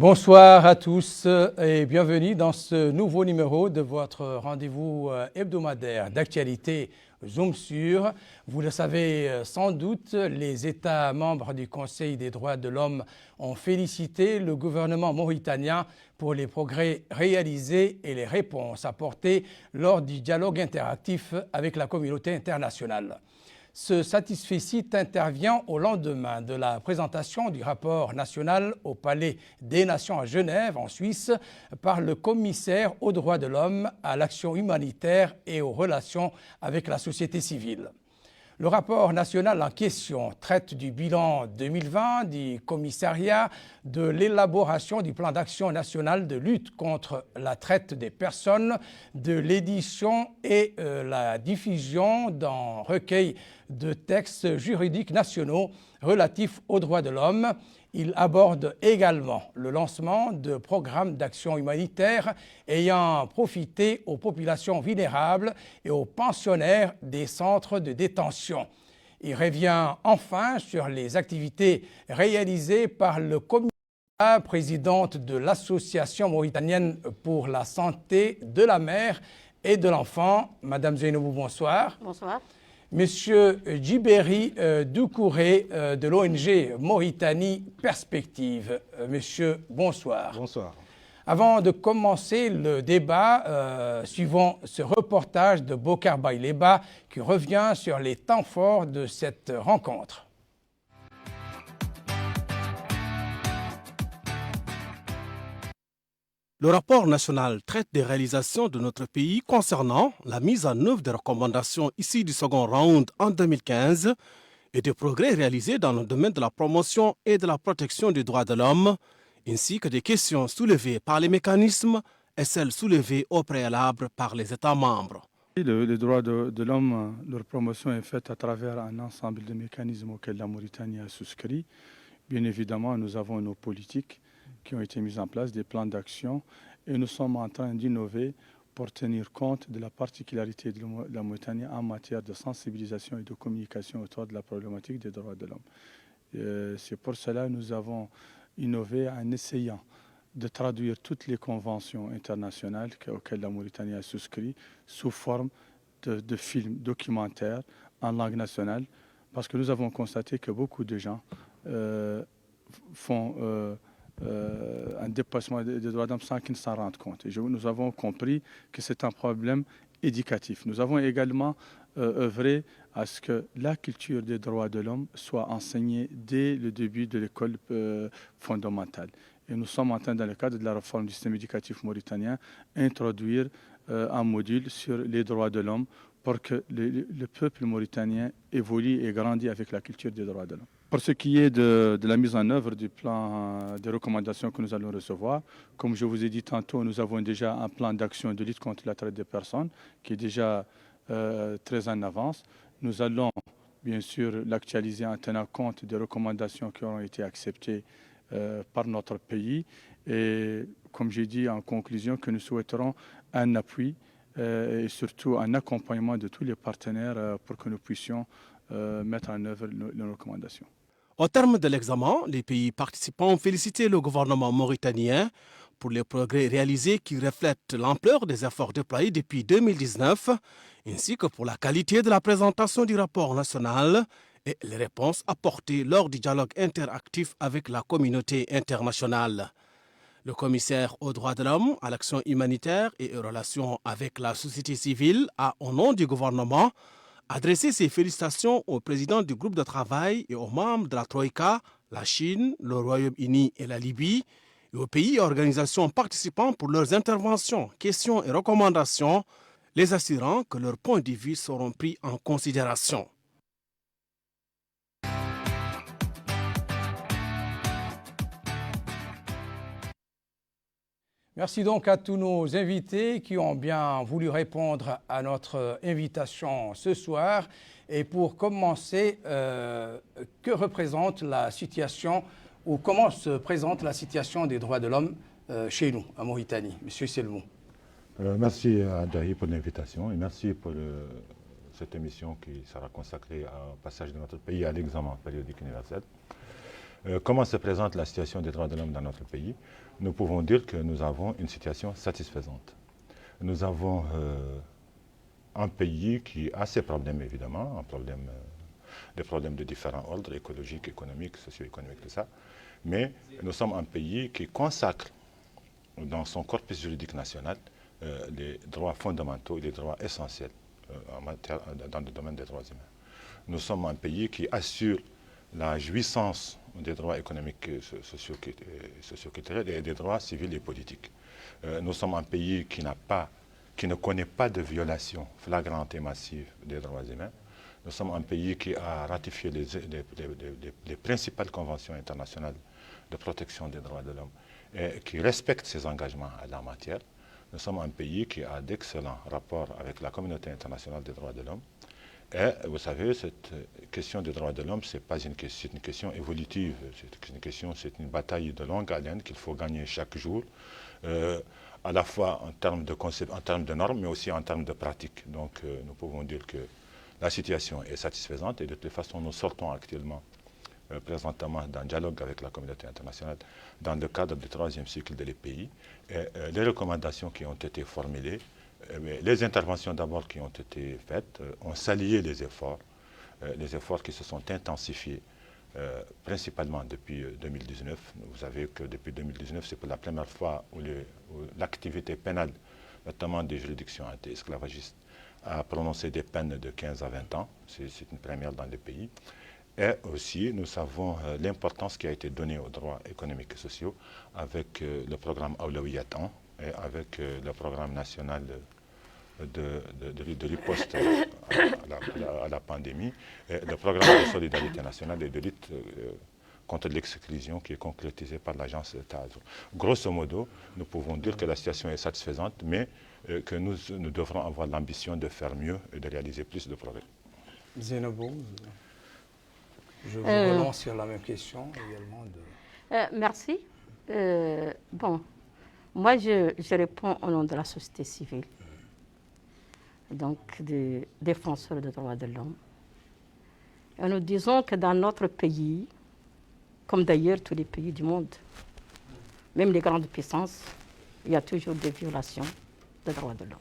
Bonsoir à tous et bienvenue dans ce nouveau numéro de votre rendez-vous hebdomadaire d'actualité Zoom sur. Vous le savez sans doute, les États membres du Conseil des droits de l'homme ont félicité le gouvernement mauritanien pour les progrès réalisés et les réponses apportées lors du dialogue interactif avec la communauté internationale. Ce satisfecit intervient au lendemain de la présentation du rapport national au Palais des Nations à Genève, en Suisse, par le commissaire aux droits de l'homme, à l'action humanitaire et aux relations avec la société civile. Le rapport national en question traite du bilan 2020 du commissariat, de l'élaboration du plan d'action national de lutte contre la traite des personnes, de l'édition et la diffusion d'un recueil de textes juridiques nationaux relatifs aux droits de l'homme. Il aborde également le lancement de programmes d'action humanitaire ayant profité aux populations vulnérables et aux pensionnaires des centres de détention. Il revient enfin sur les activités réalisées par le comité présidente de l'Association mauritanienne pour la santé de la mère et de l'enfant. Madame Zeynobou, bonsoir. Bonsoir. Monsieur Djiberi Doucouré de l'ONG Mauritanie Perspective. Monsieur, bonsoir. Bonsoir. Avant de commencer le débat, suivons ce reportage de Bokar Bayleba qui revient sur les temps forts de cette rencontre. Le rapport national traite des réalisations de notre pays concernant la mise en œuvre des recommandations issues du second round en 2015 et des progrès réalisés dans le domaine de la promotion et de la protection des droits de l'homme, ainsi que des questions soulevées par les mécanismes et celles soulevées au préalable par les États membres. Les droits de l'homme, leur promotion est faite à travers un ensemble de mécanismes auxquels la Mauritanie a souscrit. Bien évidemment, nous avons nos politiques qui ont été mises en place, des plans d'action, et nous sommes en train d'innover pour tenir compte de la particularité de la Mauritanie en matière de sensibilisation et de communication autour de la problématique des droits de l'homme. C'est pour cela que nous avons innové en essayant de traduire toutes les conventions internationales auxquelles la Mauritanie a souscrit sous forme de films documentaires en langue nationale, parce que nous avons constaté que beaucoup de gens font un dépassement des droits de l'homme sans qu'ils ne s'en rendent compte. Et nous avons compris que c'est un problème éducatif. Nous avons également œuvré à ce que la culture des droits de l'homme soit enseignée dès le début de l'école fondamentale. Et nous sommes en train, dans le cadre de la réforme du système éducatif mauritanien, introduire un module sur les droits de l'homme pour que le peuple mauritanien évolue et grandit avec la culture des droits de l'homme. Pour ce qui est de la mise en œuvre du plan des recommandations que nous allons recevoir, comme je vous ai dit tantôt, nous avons déjà un plan d'action de lutte contre la traite des personnes qui est déjà très en avance. Nous allons bien sûr l'actualiser en tenant compte des recommandations qui auront été acceptées par notre pays. Et comme j'ai dit en conclusion, que nous souhaiterons un appui et surtout un accompagnement de tous les partenaires pour que nous puissions mettre en œuvre nos recommandations. Au terme de l'examen, les pays participants ont félicité le gouvernement mauritanien pour les progrès réalisés qui reflètent l'ampleur des efforts déployés depuis 2019, ainsi que pour la qualité de la présentation du rapport national et les réponses apportées lors du dialogue interactif avec la communauté internationale. Le commissaire aux droits de l'homme, à l'action humanitaire et aux relations avec la société civile a, au nom du gouvernement, adressé ses félicitations au président du groupe de travail et aux membres de la Troïka, la Chine, le Royaume-Uni et la Libye, et aux pays et organisations participants pour leurs interventions, questions et recommandations, les assurant que leurs points de vue seront pris en considération. Merci donc à tous nos invités qui ont bien voulu répondre à notre invitation ce soir. Et pour commencer, que représente la situation ou comment se présente la situation des droits de l'homme chez nous, en Mauritanie? Monsieur Selmou. Merci à Dahi pour l'invitation et merci pour cette émission qui sera consacrée au passage de notre pays à l'examen périodique universel. Comment se présente la situation des droits de l'homme dans notre pays? Nous pouvons dire que nous avons une situation satisfaisante. Nous avons un pays qui a ses problèmes, évidemment, des problèmes de différents ordres, écologiques, économiques, socio-économiques, tout ça. Mais nous sommes un pays qui consacre dans son corpus juridique national les droits fondamentaux et les droits essentiels dans le domaine des droits humains. Nous sommes un pays qui assure la jouissance des droits économiques, socio-culturels et des droits civils et politiques. Nous sommes un pays qui ne connaît pas de violation flagrante et massive des droits humains. Nous sommes un pays qui a ratifié les principales conventions internationales de protection des droits de l'homme et qui respecte ses engagements en la matière. Nous sommes un pays qui a d'excellents rapports avec la communauté internationale des droits de l'homme. Et vous savez, cette question des droits de l'homme, c'est une question évolutive, c'est une bataille de longue haleine qu'il faut gagner chaque jour, à la fois en termes de normes, mais aussi en termes de pratiques. Donc nous pouvons dire que la situation est satisfaisante et de toute façon, nous sortons actuellement présentement d'un dialogue avec la communauté internationale dans le cadre du 3e cycle de l'EPI. Les recommandations qui ont été formulées, les interventions d'abord qui ont été faites, ont salué les efforts qui se sont intensifiés principalement depuis 2019. Vous savez que depuis 2019, c'est pour la première fois où l'activité pénale, notamment des juridictions anti-esclavagistes, a prononcé des peines de 15 à 20 ans. C'est une première dans le pays. Et aussi, nous savons l'importance qui a été donnée aux droits économiques et sociaux avec le programme Awlawiyat 1 et avec le programme national de riposte à la pandémie, et le programme de solidarité nationale et de lutte contre l'exclusion qui est concrétisé par l'agence TAD. Grosso modo, nous pouvons dire que la situation est satisfaisante, mais que nous devrons avoir l'ambition de faire mieux et de réaliser plus de progrès. Zainabou, je vous relance sur la même question également. Merci. Bon, moi je réponds au nom de la société civile, donc des défenseurs des droits de l'homme. Et nous disons que dans notre pays, comme d'ailleurs tous les pays du monde, même les grandes puissances, il y a toujours des violations des droits de l'homme.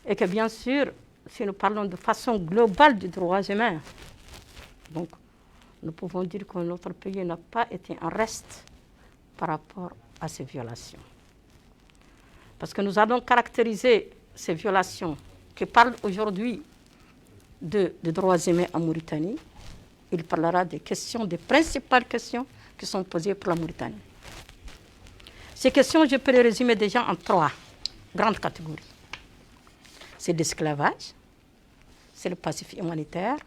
Et que bien sûr, si nous parlons de façon globale du droit humain, donc nous pouvons dire que notre pays n'a pas été en reste par rapport à ces violations. Parce que nous allons caractériser ces violations qui parlent aujourd'hui de droits humains en Mauritanie. Il parlera des principales questions qui sont posées pour la Mauritanie. Ces questions, je peux les résumer déjà en 3 grandes catégories. C'est l'esclavage, c'est le passif humanitaire,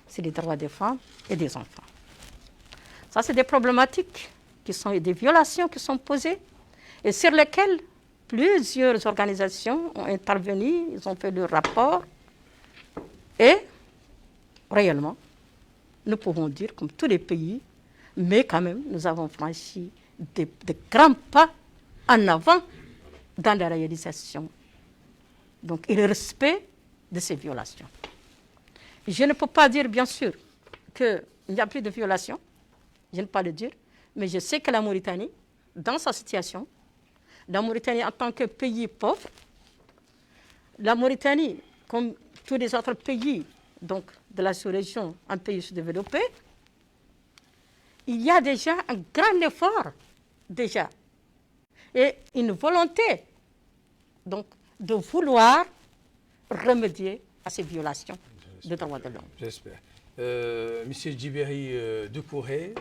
c'est les droits des femmes et des enfants. Ça, c'est des problématiques des violations qui sont posées et sur lesquelles plusieurs organisations ont intervenu, ils ont fait leur rapport et réellement, nous pouvons dire, comme tous les pays, mais quand même, nous avons franchi de grands pas en avant dans la réalisation. Donc, et le respect de ces violations. Je ne peux pas dire, bien sûr, qu'il n'y a plus de violations, je ne peux pas le dire, mais je sais que la Mauritanie, dans sa situation, la Mauritanie en tant que pays pauvre, la Mauritanie, comme tous les autres pays donc, de la sous-région, un pays sous-développé, il y a déjà un grand effort, déjà, et une volonté donc, de vouloir remédier à ces violations des droits de l'homme. J'espère. Monsieur Djibéry Doucouré,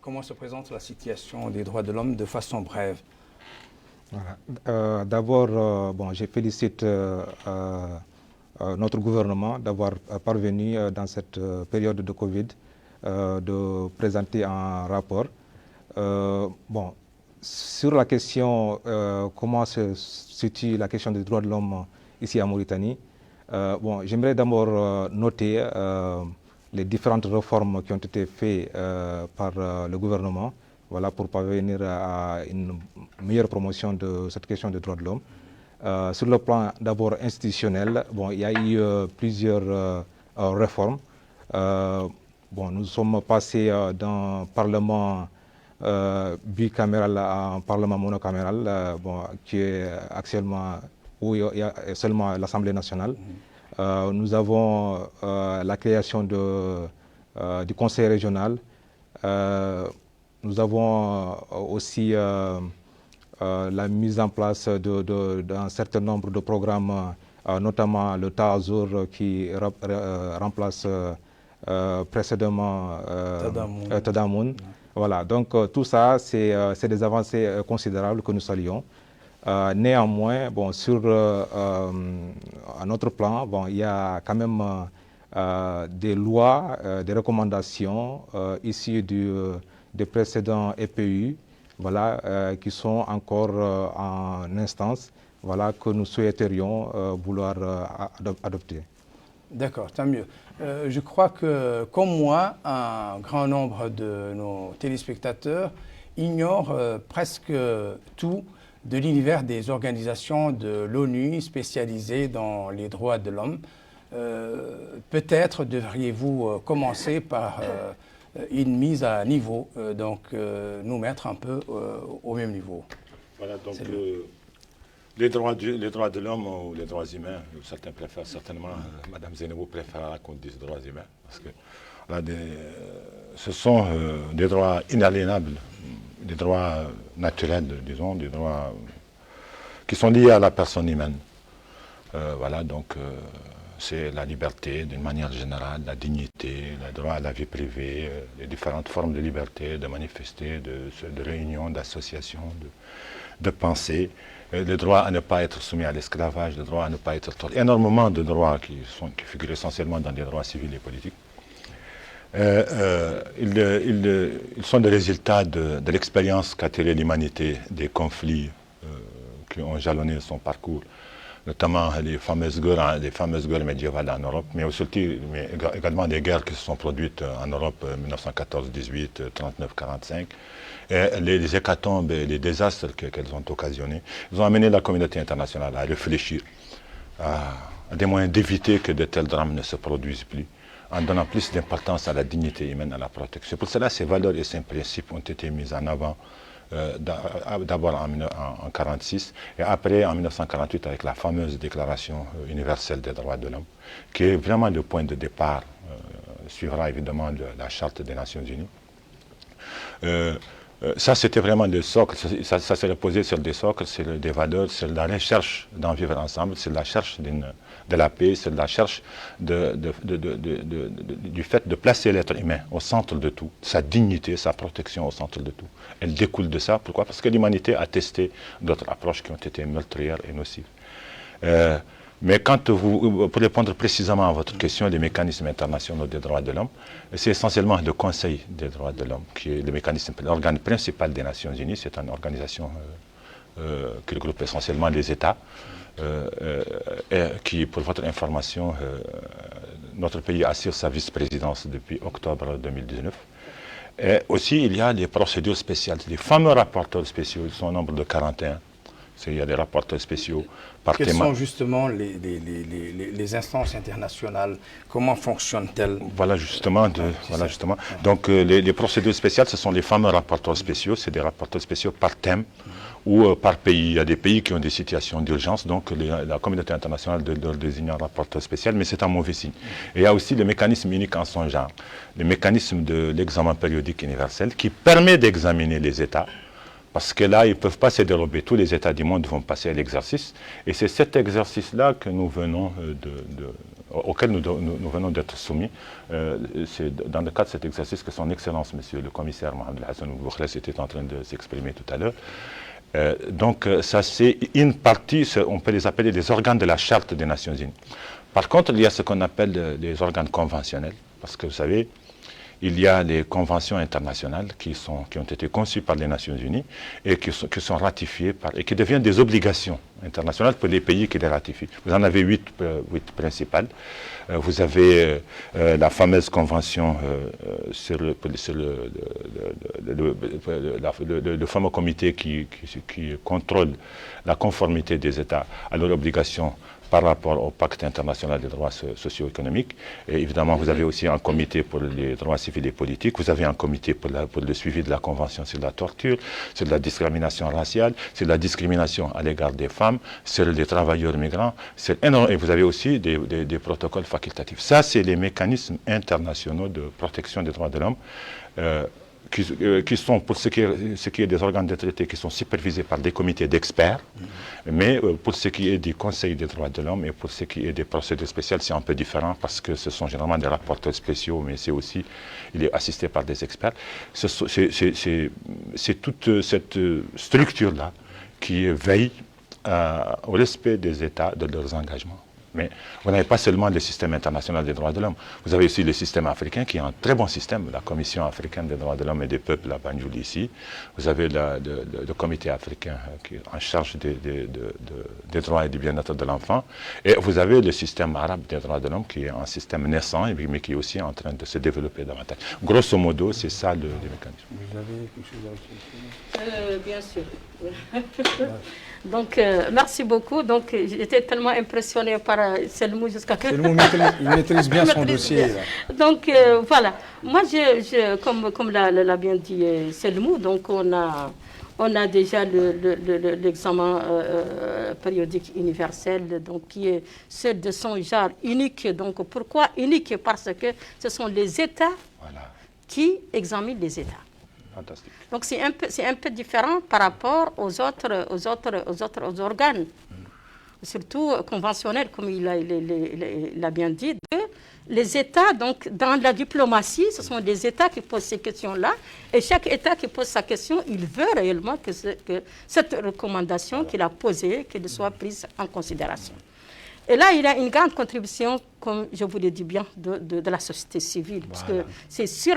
comment se présente la situation des droits de l'homme de façon brève? Voilà. D'abord, je félicite notre gouvernement d'avoir parvenu dans cette période de Covid de présenter un rapport. Sur la question comment se situe la question des droits de l'homme ici en Mauritanie, j'aimerais d'abord noter les différentes réformes qui ont été faites par le gouvernement, voilà, pour parvenir à une meilleure promotion de cette question des droits de l'homme. Sur le plan d'abord institutionnel, il y a eu plusieurs réformes. bon, nous sommes passés d'un parlement bicaméral à un parlement monocaméral, bon, qui est actuellement où il y a seulement l'Assemblée nationale. Nous avons la création du conseil régional. Nous avons aussi la mise en place d'un certain nombre de programmes, notamment le TAZUR qui remplace précédemment Tadamoun. Voilà, donc tout ça, c'est des avancées considérables que nous saluons. Néanmoins, bon, sur un autre plan, bon, il y a quand même des lois, des recommandations issues des précédents EPU, voilà, qui sont encore en instance, voilà, que nous souhaiterions vouloir adopter. D'accord, tant mieux. Je crois que, comme moi, un grand nombre de nos téléspectateurs ignorent presque tout de l'univers des organisations de l'ONU spécialisées dans les droits de l'homme. Peut-être devriez-vous commencer par une mise à niveau, donc nous mettre un peu au même niveau. Voilà, donc les droits de l'homme ou les droits humains, certains préfèrent certainement, Mme Zenebo préférera qu'on dise droits humains, parce que là, ce sont des droits inaliénables, des droits naturels, disons, des droits qui sont liés à la personne humaine. Voilà, donc c'est la liberté d'une manière générale, la dignité, le droit à la vie privée, les différentes formes de liberté, de manifester, de réunion, d'association, de pensée, le droit à ne pas être soumis à l'esclavage, le droit à ne pas être torturé. Énormément de droits qui figurent essentiellement dans les droits civils et politiques. Ils sont des résultats de l'expérience qu'a tirée l'humanité des conflits qui ont jalonné son parcours, notamment les fameuses guerres médiévales en Europe, mais également des guerres qui se sont produites en Europe 1914-18, 39-45, et les hécatombes et les désastres qu'elles ont occasionnés. Ils ont amené la communauté internationale à réfléchir à des moyens d'éviter que de tels drames ne se produisent plus, en donnant plus d'importance à la dignité humaine, à la protection. Pour cela, ces valeurs et ces principes ont été mis en avant d'abord en 1946 et après en 1948 avec la fameuse Déclaration universelle des droits de l'homme, qui est vraiment le point de départ, suivra évidemment la Charte des Nations Unies. Ça, c'était vraiment le socle, ça s'est reposé sur des socles, sur des valeurs, sur la recherche d'en vivre ensemble, sur la recherche de la paix, sur la recherche du fait de placer l'être humain au centre de tout, sa dignité, sa protection au centre de tout. Elle découle de ça. Pourquoi? Parce que l'humanité a testé d'autres approches qui ont été meurtrières et nocives. Mais quand pour répondre précisément à votre question, les mécanismes internationaux des droits de l'homme, c'est essentiellement le Conseil des droits de l'homme qui est l'organe principal des Nations Unies. C'est une organisation qui regroupe essentiellement les États, et qui, pour votre information, notre pays assure sa vice-présidence depuis octobre 2019. Et aussi, il y a les procédures spéciales, les fameux rapporteurs spéciaux, ils sont au nombre de 41. Il y a des rapporteurs spéciaux par Quelles sont justement les instances internationales? Comment fonctionnent-elles? Voilà justement. Donc les procédures spéciales, ce sont les fameux rapporteurs spéciaux. C'est des rapporteurs spéciaux par thème ou par pays. Il y a des pays qui ont des situations d'urgence, donc la communauté internationale leur désigne un rapporteur spécial, mais c'est un mauvais signe. Et il y a aussi le mécanisme unique en son genre, le mécanisme de l'examen périodique universel qui permet d'examiner les États. Parce que là, ils ne peuvent pas se dérober. Tous les États du monde vont passer à l'exercice. Et c'est cet exercice-là que nous venons auquel nous venons d'être soumis. C'est dans le cadre de cet exercice que son Excellence, Monsieur le Commissaire Mohamed Hassan Boukhles était en train de s'exprimer tout à l'heure. Donc ça, c'est une partie, on peut les appeler des organes de la Charte des Nations Unies. Par contre, il y a ce qu'on appelle les organes conventionnels. Parce que vous savez, il y a les conventions internationales qui ont été conçues par les Nations Unies et qui sont ratifiées et qui deviennent des obligations internationales pour les pays qui les ratifient. Vous en avez 8 principales. Vous avez la fameuse convention sur le fameux comité qui contrôle la conformité des États à leurs obligations par rapport au pacte international des droits socio-économiques. Et évidemment, vous avez aussi un comité pour les droits civils et politiques, vous avez un comité pour le suivi de la Convention sur la torture, sur la discrimination raciale, sur la discrimination à l'égard des femmes, sur les travailleurs migrants, et vous avez aussi des protocoles facultatifs. Ça, c'est les mécanismes internationaux de protection des droits de l'homme qui sont, pour ce qui est des organes de traité, qui sont supervisés par des comités d'experts, mais pour ce qui est du Conseil des droits de l'homme et pour ce qui est des procédures spéciales, c'est un peu différent parce que ce sont généralement des rapporteurs spéciaux, mais c'est aussi, il est assisté par des experts. C'est toute cette structure-là qui veille au respect des États, de leurs engagements. Mais vous n'avez pas seulement le système international des droits de l'homme, vous avez aussi le système africain qui est un très bon système, la Commission africaine des droits de l'homme et des peuples à Banjul ici. Vous avez le comité africain qui est en charge des droits et du bien-être de l'enfant. Et vous avez le système arabe des droits de l'homme qui est un système naissant, mais qui est aussi en train de se développer davantage. Grosso modo, c'est ça le mécanisme. Vous avez quelque chose à ajouter? Bien sûr. Donc, merci beaucoup. Donc, j'étais tellement impressionnée par Selmou jusqu'à que... Selmou, il maîtrise bien son dossier. Là. Donc, voilà. Moi, comme l'a bien dit Selmou, donc on a déjà l'examen périodique universel, donc qui est seul de son genre unique. Donc, pourquoi unique? Parce que ce sont les États qui examinent les États. Fantastique. Donc c'est un peu différent par rapport aux organes, surtout conventionnels, comme il a bien dit. Les États, donc dans la diplomatie, ce sont des États qui posent ces questions-là, et chaque État qui pose sa question, il veut réellement que cette recommandation qu'il a posée, qu'elle soit prise en considération. Et là, il y a une grande contribution, comme je vous l'ai dit bien, de la société civile. Parce que c'est sur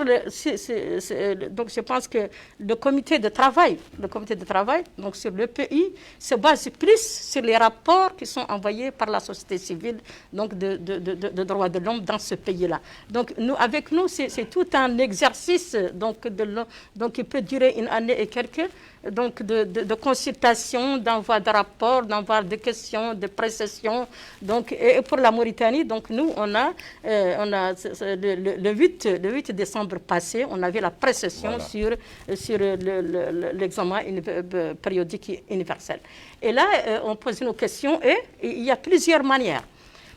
donc je pense que le comité de travail, donc sur le pays, se base plus sur les rapports qui sont envoyés par la société civile, donc de droits de l'homme dans ce pays-là. Donc avec nous, c'est tout un exercice donc qui peut durer une année et quelques, donc de consultation, d'envoi de rapports, d'envoi de questions, de précisions. Donc, et pour la Mauritanie, donc nous, on a le 8 décembre passé, on avait la précession sur l'examen périodique universel. Et là, on pose nos questions et il y a plusieurs manières.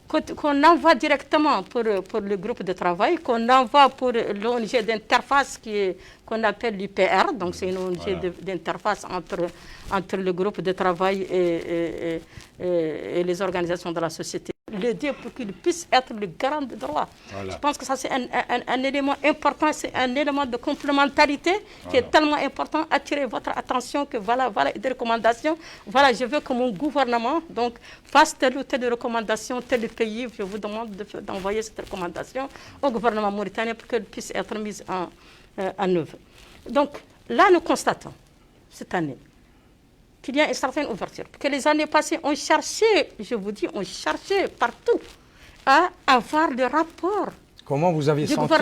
Qu'on envoie directement pour le groupe de travail, qu'on envoie pour l'ONG d'interface qu'on appelle l'UPR, donc c'est une ONG d'interface entre le groupe de travail et les organisations de la société. L'aider pour qu'il puisse être le garant des droits. Je pense que ça c'est un élément important, c'est un élément de complémentarité qui est tellement important. Attirer votre attention que voilà des recommandations. Voilà, je veux que mon gouvernement donc fasse telle ou telle recommandation, tel pays. Je vous demande d'envoyer cette recommandation au gouvernement mauritanien pour qu'elle puisse être mise en œuvre. Donc là, nous constatons cette année qu'il y a une certaine ouverture. Parce que les années passées, on cherchait, je vous dis, partout à avoir le rapport. Comment vous avez senti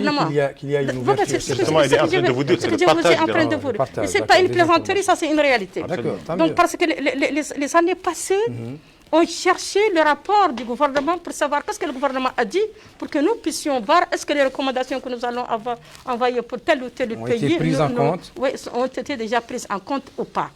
qu'il y a une ouverture? C'est justement, il est en train de vous dire, c'est le partage. Ce n'est pas une plaisanterie, ça c'est une réalité. Donc parce que les années passées, on cherchait le rapport du gouvernement pour savoir qu'est-ce que le gouvernement a dit pour que nous puissions voir est-ce que les recommandations que nous allons envoyer pour tel ou tel pays ont été déjà prises en compte ou pas.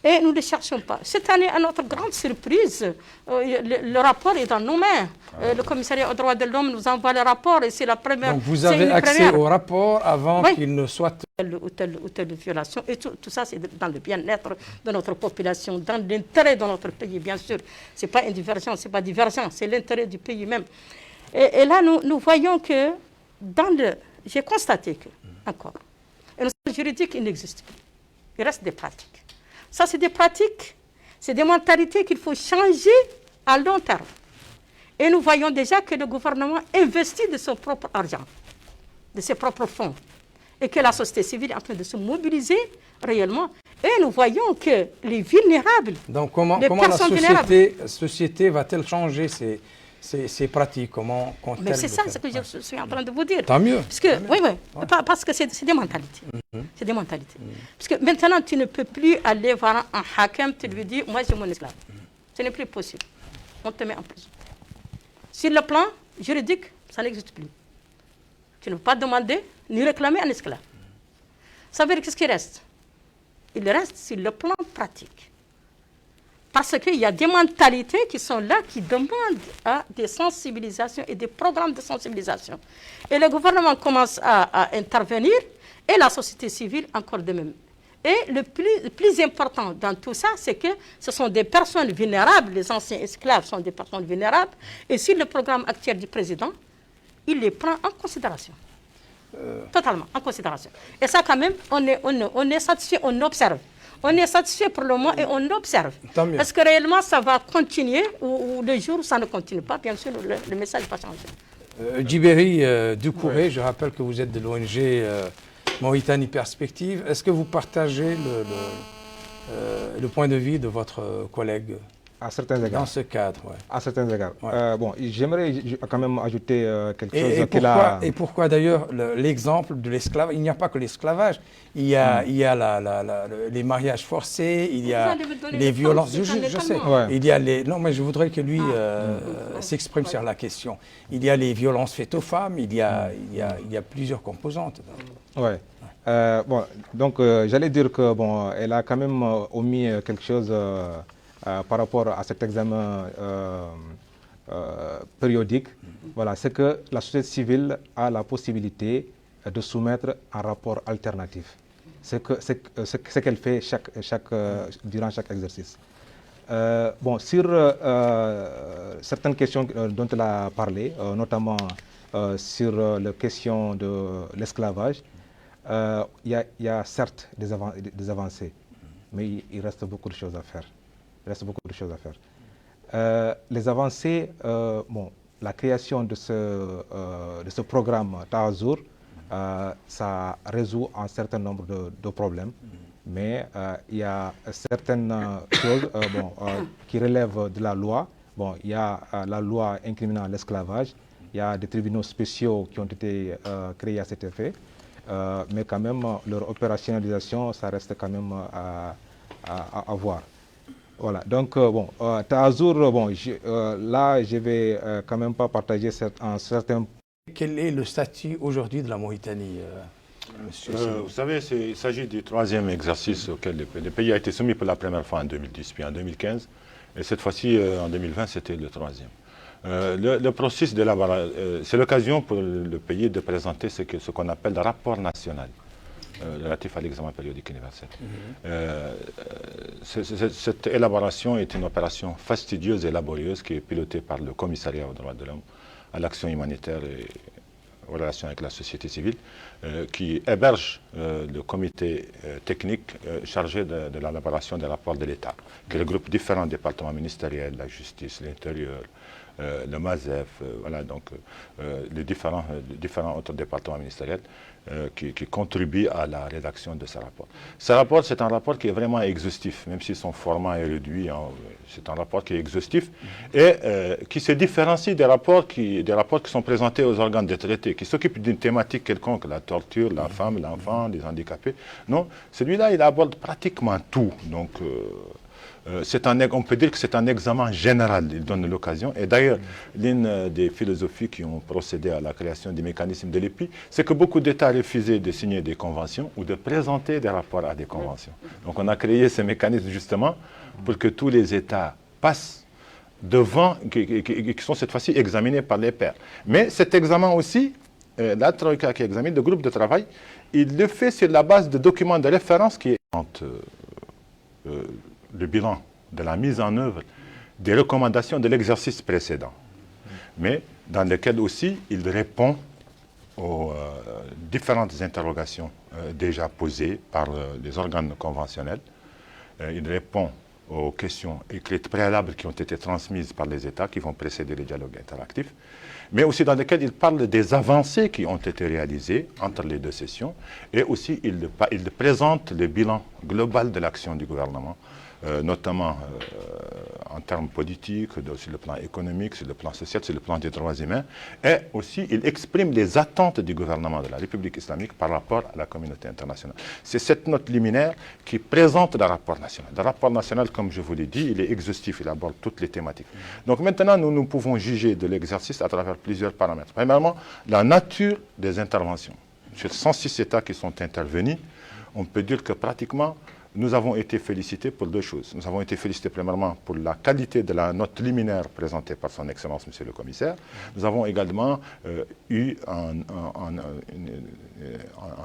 Et nous ne les cherchons pas. Cette année, à notre grande surprise, le rapport est dans nos mains. Le commissariat aux droits de l'homme nous envoie le rapport et c'est la première. Donc vous avez accès au rapport avant qu'il ne soit... Ou telle violation. Et tout ça, c'est dans le bien-être de notre population, dans l'intérêt de notre pays, bien sûr. Ce n'est pas une divergence, ce n'est pas divergent, c'est l'intérêt du pays même. Et là, nous voyons que j'ai constaté que, encore, un juridique, il n'existe plus. Il reste des pratiques. Ça, c'est des pratiques, c'est des mentalités qu'il faut changer à long terme. Et nous voyons déjà que le gouvernement investit de son propre argent, de ses propres fonds, et que la société civile est en train de se mobiliser réellement. Et nous voyons que les vulnérables, donc comment la société va-t-elle changer ces pratiques? Comment mais c'est ça ce que je suis en train de vous dire. Tant mieux. Parce que, parce que c'est des mentalités. C'est des mentalités. Parce que maintenant, tu ne peux plus aller voir un hakim, tu lui dis, moi, j'ai mon esclave. Ce n'est plus possible. on te met en prison. Sur le plan juridique, ça n'existe plus. Tu ne peux pas demander ni réclamer un esclave. Ça veut dire qu'est-ce qui reste? Il reste sur le plan pratique. Parce qu'il y a des mentalités qui sont là, qui demandent à des sensibilisations et des programmes de sensibilisation. Et le gouvernement commence à intervenir, et la société civile encore de même. Et le plus important dans tout ça, c'est que ce sont des personnes vulnérables, les anciens esclaves sont des personnes vulnérables, et sur le programme actuel du président, il les prend en considération. Totalement, en considération. Et ça, quand même, on est satisfait, on observe. On est satisfait pour le moment et on observe. Est-ce que réellement ça va continuer ou le jour où ça ne continue pas, bien sûr, le message va changer. Djibéri Doucouré, je rappelle que vous êtes de l'ONG Mauritanie Perspective. Est-ce que vous partagez le point de vue de votre collègue à certains égards. Dans ce cadre, oui. À certains égards. Ouais. Bon, j'aimerais quand même ajouter quelque chose. Et pourquoi d'ailleurs l'exemple de l'esclavage? Il n'y a pas que l'esclavage. Il y a, les mariages forcés, il y a les violences. Je sais. Ouais. Il y a les. Non, mais je voudrais que lui s'exprime sur la question. Il y a les violences faites aux femmes. Il y a plusieurs composantes. Ouais. Bon, donc j'allais dire que bon, elle a quand même omis quelque chose. Par rapport à cet examen périodique, voilà, c'est que la société civile a la possibilité de soumettre un rapport alternatif. C'est ce qu'elle fait durant chaque exercice. Bon, sur certaines questions dont elle a parlé, notamment sur la question de l'esclavage, il y a certes des avancées, mais il reste beaucoup de choses à faire. Il reste beaucoup de choses à faire. Les avancées, bon, la création de ce programme Tahazour, ça résout un certain nombre de problèmes, mais il y a certaines choses qui relèvent de la loi. Bon, il y a la loi incriminant l'esclavage, il y a des tribunaux spéciaux qui ont été créés à cet effet, mais quand même, leur opérationnalisation, ça reste quand même à voir. Voilà, donc bon, Tahazour, bon, là, je vais quand même pas partager un certain... Quel est le statut aujourd'hui de la Mauritanie, monsieur vous savez, il s'agit du troisième exercice auquel le pays a été soumis pour la première fois en 2010, puis en 2015, et cette fois-ci, en 2020, c'était le troisième. Le processus d'élaboration, c'est l'occasion pour le pays de présenter ce qu'on appelle le rapport national relatif à l'examen périodique universel. Cette élaboration est une opération fastidieuse et laborieuse qui est pilotée par le Commissariat aux droits de l'homme, à l'action humanitaire et aux relations avec la société civile, qui héberge le comité technique chargé de l'élaboration des rapports de l'État, qui regroupe différents départements ministériels, la justice, l'intérieur, le MASEF, voilà, donc les différents autres départements ministériels qui contribuent à la rédaction de ce rapport. Ce rapport, c'est un rapport qui est vraiment exhaustif, même si son format est réduit, c'est un rapport qui est exhaustif et qui se différencie des rapports qui sont présentés aux organes de traité, qui s'occupent d'une thématique quelconque, la torture, la femme, l'enfant, les handicapés. Non, celui-là, il aborde pratiquement tout. Donc, on peut dire que c'est un examen général, il donne l'occasion. Et d'ailleurs, l'une des philosophies qui ont procédé à la création des mécanismes de l'EPI, c'est que beaucoup d'États refusaient de signer des conventions ou de présenter des rapports à des conventions. Donc on a créé ce mécanisme justement pour que tous les États passent devant, qui sont cette fois-ci examinés par les pairs. Mais cet examen aussi, la Troïka qui examine, le groupe de travail, il le fait sur la base de documents de référence qui est le bilan de la mise en œuvre des recommandations de l'exercice précédent, mais dans lequel aussi il répond aux différentes interrogations déjà posées par les organes conventionnels. Il répond aux questions écrites préalables qui ont été transmises par les États qui vont précéder les dialogues interactifs, mais aussi dans lequel il parle des avancées qui ont été réalisées entre les deux sessions, et aussi il présente le bilan global de l'action du gouvernement, notamment en termes politiques, sur le plan économique, sur le plan social, sur le plan des droits humains. Et aussi, il exprime les attentes du gouvernement de la République islamique par rapport à la communauté internationale. C'est cette note liminaire qui présente le rapport national. Le rapport national, comme je vous l'ai dit, il est exhaustif, il aborde toutes les thématiques. Donc maintenant, nous pouvons juger de l'exercice à travers plusieurs paramètres. Premièrement, la nature des interventions. Sur 106 États qui sont intervenus, on peut dire que pratiquement, nous avons été félicités pour deux choses. Nous avons été félicités premièrement pour la qualité de la note liminaire présentée par son Excellence, Monsieur le Commissaire. Nous avons également eu un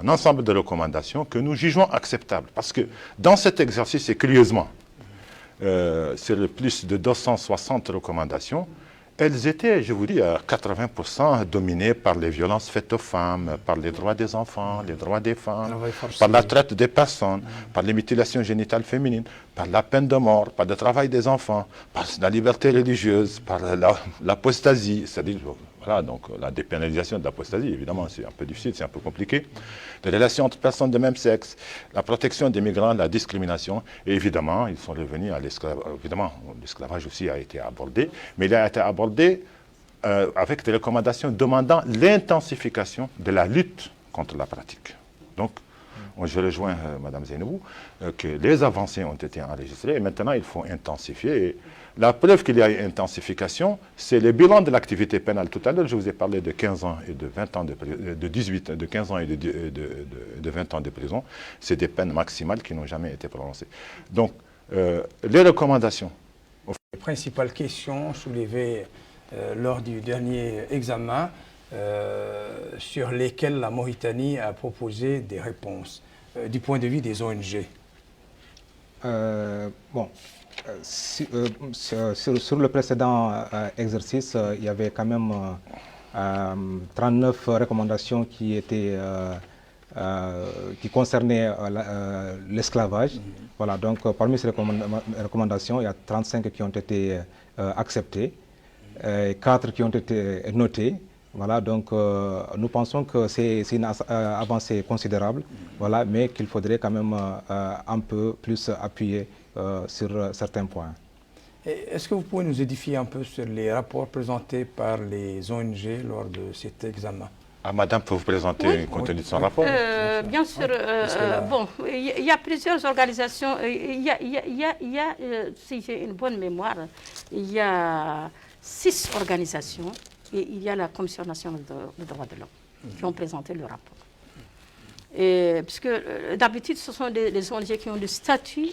ensemble de recommandations que nous jugeons acceptables. Parce que dans cet exercice, et curieusement, sur le plus de 260 recommandations, elles étaient, je vous dis, à 80% dominées par les violences faites aux femmes, par les droits des enfants, les droits des femmes, par la traite des personnes, par les mutilations génitales féminines, par la peine de mort, par le travail des enfants, par la liberté religieuse, par l'apostasie, c'est-à-dire voilà, donc la dépénalisation de l'apostasie, évidemment, c'est un peu difficile, c'est un peu compliqué. Les relations entre personnes de même sexe, la protection des migrants, la discrimination, et évidemment, ils sont revenus à l'esclavage. Évidemment, l'esclavage aussi a été abordé, mais il a été abordé avec des recommandations demandant l'intensification de la lutte contre la pratique. Donc, je rejoins Mme Zainabou, que les avancées ont été enregistrées et maintenant il faut intensifier. Et la preuve qu'il y a une intensification, c'est le bilan de l'activité pénale. Tout à l'heure, je vous ai parlé de 15 ans et de 20 ans de 15 ans et de 20 ans de prison. C'est des peines maximales qui n'ont jamais été prononcées. Donc, les recommandations. Les principales questions soulevées lors du dernier examen sur lesquelles la Mauritanie a proposé des réponses du point de vue des ONG. Sur le précédent exercice, il y avait quand même 39 recommandations qui concernaient l'esclavage. Voilà, donc parmi ces recommandations, il y a 35 qui ont été acceptées, 4 qui ont été notées. Voilà, donc nous pensons que c'est une avancée considérable, voilà, mais qu'il faudrait quand même un peu plus appuyer sur certains points. Est-ce que vous pouvez nous édifier un peu sur les rapports présentés par les ONG lors de cet examen? Madame, peut vous présenter le contenu de son rapport? Bien sûr. Bon, il y a plusieurs organisations. Si j'ai une bonne mémoire, il y a 6 organisations. Et il y a la Commission nationale des droits de l'homme qui ont présenté le rapport. Puisque d'habitude, ce sont les ONG qui ont le statut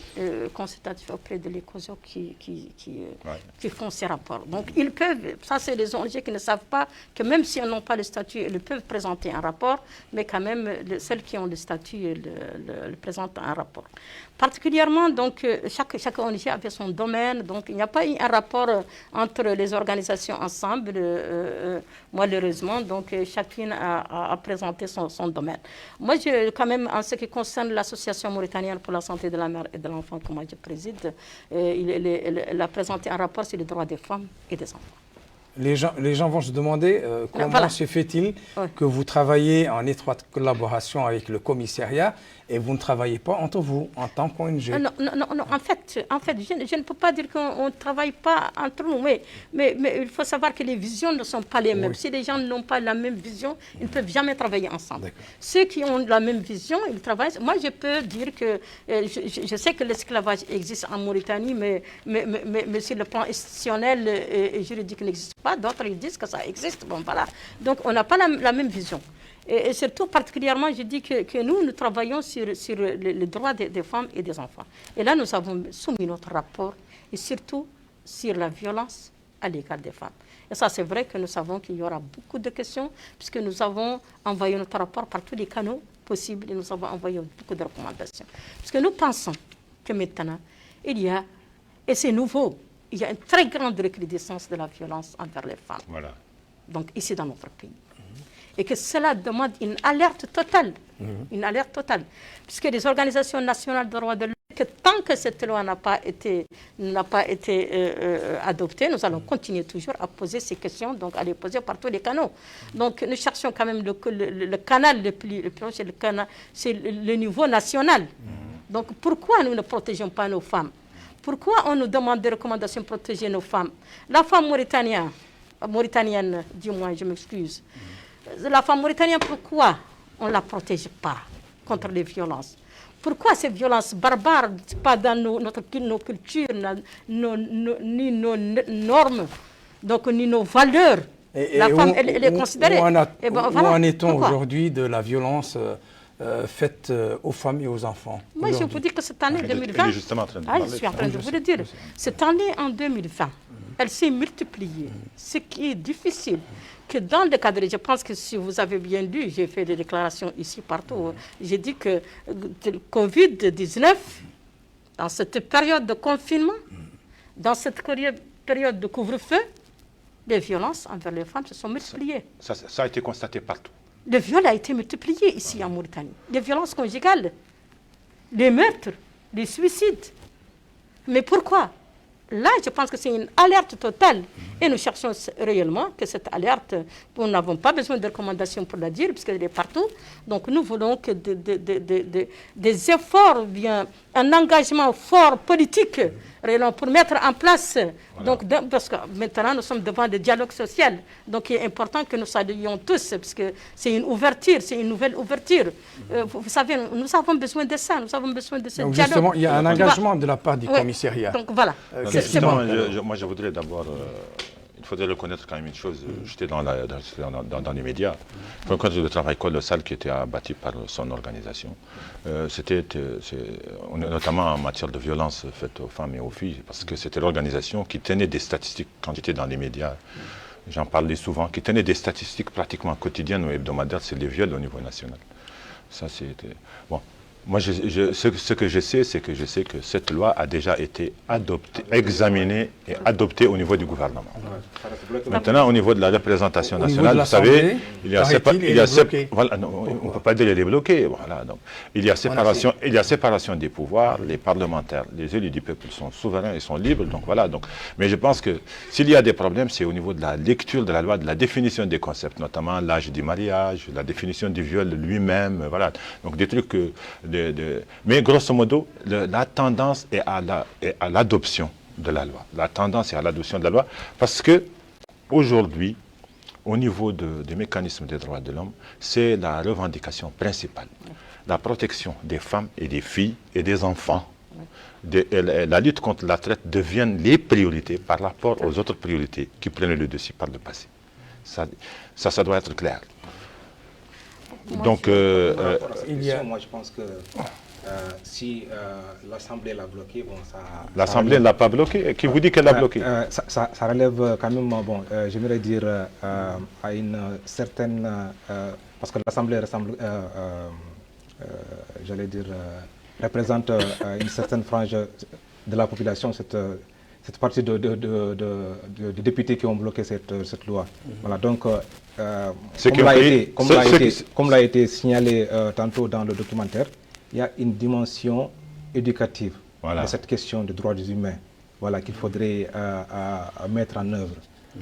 consultatif auprès de l'ECOSOC qui font ces rapports. Donc, ils peuvent, ça c'est les ONG qui ne savent pas que même si elles n'ont pas le statut, elles peuvent présenter un rapport, mais quand même, celles qui ont le statut le présentent un rapport. Particulièrement, donc, chaque ONG avait son domaine, donc il n'y a pas eu un rapport entre les organisations ensemble, malheureusement, donc chacune a présenté son domaine. Moi, quand même, en ce qui concerne l'Association mauritanienne pour la santé de la mère et de l'enfant, que moi je préside, elle a présenté un rapport sur les droits des femmes et des enfants. Les gens vont se demander comment se fait-il que vous travaillez en étroite collaboration avec le commissariat et vous ne travaillez pas entre vous en tant qu'ONG. Non, en fait, je ne peux pas dire qu'on ne travaille pas entre nous, mais il faut savoir que les visions ne sont pas les mêmes. Oui. Si les gens n'ont pas la même vision, ils ne peuvent jamais travailler ensemble. Ceux qui ont la même vision, ils travaillent. Moi, je peux dire que je sais que l'esclavage existe en Mauritanie, mais sur le plan institutionnel et juridique, il n'existe pas. D'autres, ils disent que ça existe. Bon, voilà. Donc, on n'a pas la même vision. Et surtout, particulièrement, je dis que nous travaillons sur les droits des femmes et des enfants. Et là, nous avons soumis notre rapport, et surtout sur la violence à l'égard des femmes. Et ça, c'est vrai que nous savons qu'il y aura beaucoup de questions, puisque nous avons envoyé notre rapport par tous les canaux possibles, et nous avons envoyé beaucoup de recommandations. Parce que nous pensons que maintenant, il y a, et c'est nouveau, il y a une très grande recrudescence de la violence envers les femmes. Voilà. Donc, ici dans notre pays. Et que cela demande une alerte totale, puisque les organisations nationales de droits de l'homme, que tant que cette loi n'a pas été adoptée, nous allons continuer toujours à poser ces questions, donc à les poser par tous les canaux. Donc nous cherchons quand même le canal le plus proche, c'est le niveau national. Donc pourquoi nous ne protégeons pas nos femmes? Pourquoi on nous demande des recommandations pour protéger nos femmes? La femme mauritanienne, du moins, je m'excuse. La femme mauritanienne, pourquoi on ne la protège pas contre les violences? Pourquoi ces violences barbares, pas dans nos cultures, ni nos normes, donc ni nos valeurs? La femme, elle est considérée. Où en est-on aujourd'hui de la violence faite aux femmes et aux enfants? Moi, je vous dis que cette année 2020, je suis en train de vous le dire, cette année en 2020, elle s'est multipliée. Ce qui est difficile, que dans le cadre, je pense que si vous avez bien lu, j'ai fait des déclarations ici, partout, j'ai dit que le Covid-19, dans cette période de confinement, dans cette période de couvre-feu, les violences envers les femmes se sont multipliées. Ça a été constaté partout. Le viol a été multiplié ici en Mauritanie. Les violences conjugales, les meurtres, les suicides. Mais pourquoi? Là, je pense que c'est une alerte totale. Et nous cherchons réellement que cette alerte, nous n'avons pas besoin de recommandations pour la dire, puisqu'elle est partout. Donc nous voulons que des efforts, un engagement fort politique pour mettre en place. Voilà. Donc, parce que maintenant, nous sommes devant le dialogue social. Donc il est important que nous saluions tous, parce que c'est une ouverture, c'est une nouvelle ouverture. Vous savez, nous avons besoin de ça, nous avons besoin de ce dialogue. Justement, il y a un engagement de la part du commissariat. Donc voilà. Moi, je voudrais d'abord, il faudrait reconnaître quand même une chose. J'étais dans les médias. Il faut reconnaître le travail colossal qui était abattu par son organisation. C'était notamment en matière de violence faite aux femmes et aux filles, parce que c'était l'organisation qui tenait des statistiques quand j'étais dans les médias. J'en parlais souvent, qui tenait des statistiques pratiquement quotidiennes ou hebdomadaires sur les viols au niveau national. Ça, c'était bon. Moi, ce que je sais, c'est que cette loi a déjà été adoptée, examinée et adoptée au niveau du gouvernement. Maintenant, au niveau de la représentation nationale, vous savez, il y a voilà, on ne peut pas dire qu'elle est bloquée. Voilà, donc, il y a séparation des pouvoirs, les parlementaires, les élus du peuple sont souverains et sont libres. Donc, voilà, donc, mais je pense que s'il y a des problèmes, c'est au niveau de la lecture de la loi, de la définition des concepts, notamment l'âge du mariage, la définition du viol lui-même, voilà. Donc, des trucs mais grosso modo, la tendance est à l'adoption de la loi. La tendance est à l'adoption de la loi parce que aujourd'hui, au niveau des mécanismes des droits de l'homme, c'est la revendication principale. La protection des femmes et des filles et des enfants. La lutte contre la traite deviennent les priorités par rapport aux autres priorités qui prenaient le dessus par le passé. Ça doit être clair. Donc, moi je pense que si l'Assemblée l'a bloqué, bon, ça... L'Assemblée ne l'a pas bloqué. Qui vous dit qu'elle l'a bloqué? Ça relève quand même, bon, j'aimerais dire, à une certaine... parce que l'Assemblée ressemble, j'allais dire, représente une certaine frange de la population, cette partie de députés qui ont bloqué cette loi. Voilà, donc, comme l'a été signalé tantôt dans le documentaire, il y a une dimension éducative de cette question des droits humains, voilà, qu'il faudrait mettre en œuvre.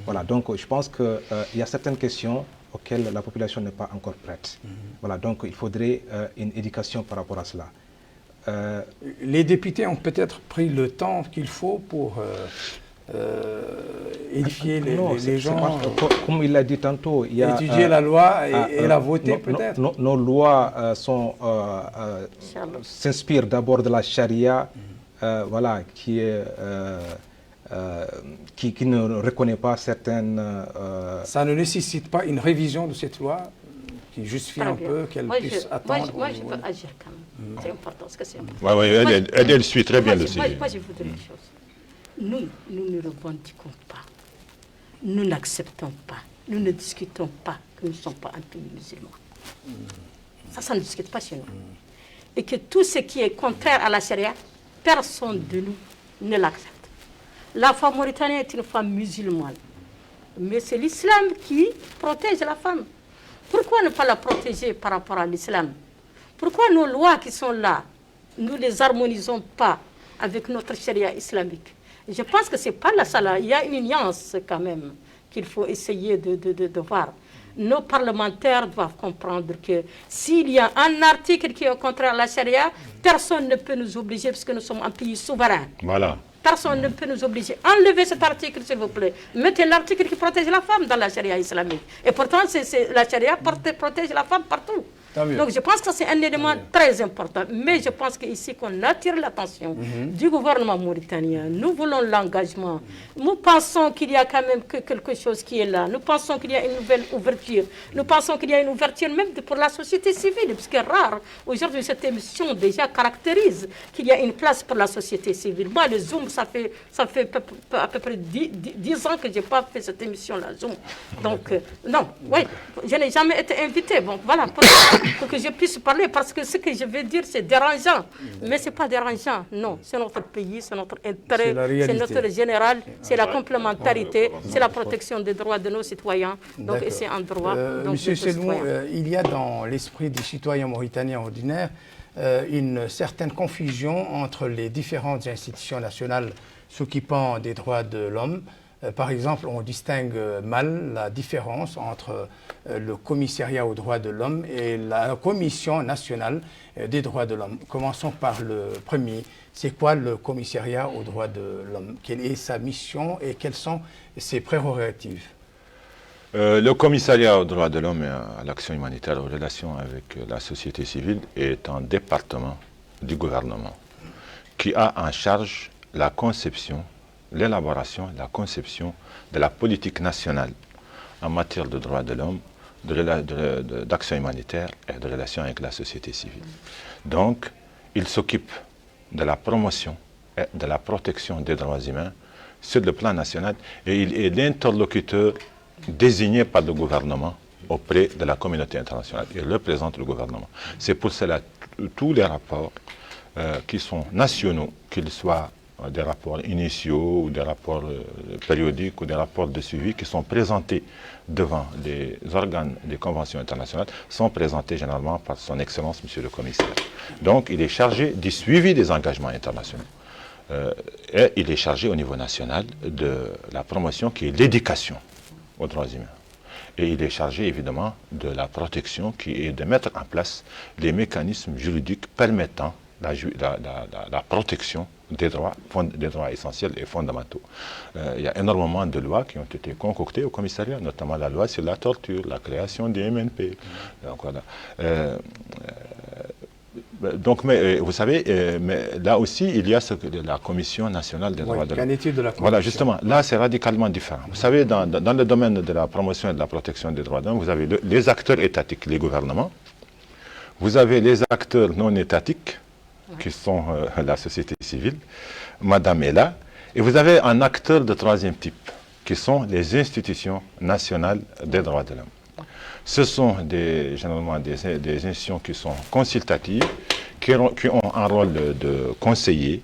Voilà, donc je pense qu'il y a certaines questions auxquelles la population n'est pas encore prête. Voilà, donc il faudrait une éducation par rapport à cela. Les députés ont peut-être pris le temps qu'il faut pour édifier les gens. Comme il l'a dit tantôt, il y a étudier la loi et la voter peut-être. Nos lois s'inspirent d'abord de la charia, voilà, qui ne reconnaît pas certaines... Ça ne nécessite pas une révision de cette loi qui justifie un peu qu'elle puisse attendre. Moi, je veux agir quand même. C'est important, ce que c'est important. Oui, elle suit très bien le sujet. Moi, je vous dire une chose. Nous ne revendiquons pas. Nous n'acceptons pas. Nous ne discutons pas que nous ne sommes pas un pays musulman. Ça ne discute pas chez nous. Et que tout ce qui est contraire à la charia, personne de nous ne l'accepte. La femme mauritanienne est une femme musulmane. Mais c'est l'islam qui protège la femme. Pourquoi ne pas la protéger par rapport à l'islam? Pourquoi nos lois qui sont là, nous ne les harmonisons pas avec notre charia islamique? Je pense que ce n'est pas la salle. Il y a une nuance quand même qu'il faut essayer de voir. Nos parlementaires doivent comprendre que s'il y a un article qui est contraire à la charia, personne ne peut nous obliger parce que nous sommes un pays souverain. Voilà. Personne ne peut nous obliger. Enlevez cet article, s'il vous plaît. Mettez l'article qui protège la femme dans la charia islamique. Et pourtant, la charia protège la femme partout. Donc je pense que c'est un élément très important. Mais je pense qu'ici qu'on attire l'attention du gouvernement mauritanien. Nous voulons l'engagement. Nous pensons qu'il y a quand même quelque chose qui est là. Nous pensons qu'il y a une nouvelle ouverture. Nous pensons qu'il y a une ouverture même pour la société civile. Parce que rare, aujourd'hui, cette émission déjà caractérise qu'il y a une place pour la société civile. Moi, le Zoom, ça fait à peu près 10 ans que je n'ai pas fait cette émission-là, Zoom. Donc, non, oui, je n'ai jamais été invité. Bon, voilà. Pour que je puisse parler, parce que ce que je veux dire, c'est dérangeant. Mais ce n'est pas dérangeant, non. C'est notre pays, c'est notre intérêt, c'est notre général, c'est la complémentarité, c'est la protection des droits de nos citoyens. Donc, c'est un droit. Monsieur Selmou, il y a dans l'esprit des citoyens mauritaniens ordinaires une certaine confusion entre les différentes institutions nationales s'occupant des droits de l'homme. Par exemple, on distingue mal la différence entre le commissariat aux droits de l'homme et la Commission nationale des droits de l'homme. Commençons par le premier. C'est quoi le commissariat aux droits de l'homme? Quelle est sa mission et quelles sont ses prérogatives? Le commissariat aux droits de l'homme et à l'action humanitaire en relation avec la société civile est un département du gouvernement qui a en charge la conception, l'élaboration, la conception de la politique nationale en matière de droits de l'homme, d'action humanitaire et de relations avec la société civile. Donc, il s'occupe de la promotion et de la protection des droits humains sur le plan national et il est l'interlocuteur désigné par le gouvernement auprès de la communauté internationale. Il représente le gouvernement. C'est pour cela que tous les rapports qui sont nationaux, qu'ils soient des rapports initiaux ou des rapports périodiques ou des rapports de suivi qui sont présentés devant les organes des conventions internationales sont présentés généralement par son Excellence, Monsieur le Commissaire. Donc, il est chargé du suivi des engagements internationaux. Et il est chargé au niveau national de la promotion qui est l'éducation aux droits humains. Et il est chargé évidemment de la protection qui est de mettre en place les mécanismes juridiques permettant la protection des droits essentiels et fondamentaux. Il y a énormément de lois qui ont été concoctées au commissariat, notamment la loi sur la torture, la création du MNP. Donc, voilà. Donc, mais, vous savez, mais là aussi, il y a la Commission nationale des droits de l'homme. Voilà, justement, là, c'est radicalement différent. Vous savez, dans le domaine de la promotion et de la protection des droits de l'homme, vous avez les acteurs étatiques, les gouvernements. Vous avez les acteurs non étatiques, qui sont la société civile, Madame est là, et vous avez un acteur de troisième type, qui sont les institutions nationales des droits de l'homme. Ce sont généralement des institutions qui sont consultatives, qui ont un rôle de conseiller